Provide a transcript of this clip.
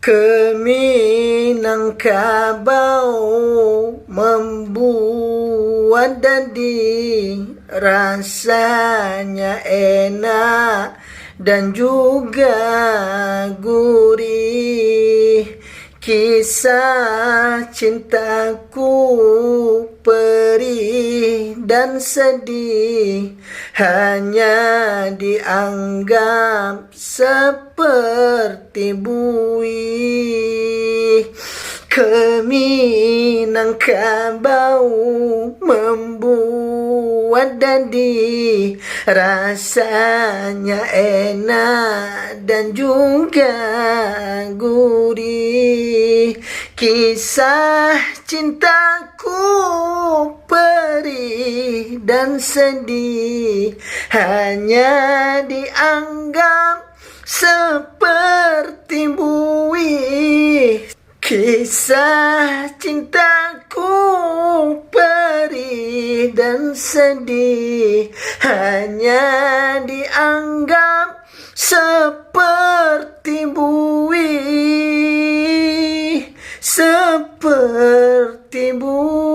Keminangkabau membuat dadi rasanya enak dan juga gurih. Kisah cintaku perih dan sedih, hanya dianggap seperti buih. Keminangkabau membuat dadi rasanya enak dan juga gurih. Kisah cintaku perih dan sedih, hanya dianggap seperti buih. Kisah cintaku perih dan sedih, hanya dianggap seperti buih, seperti buih.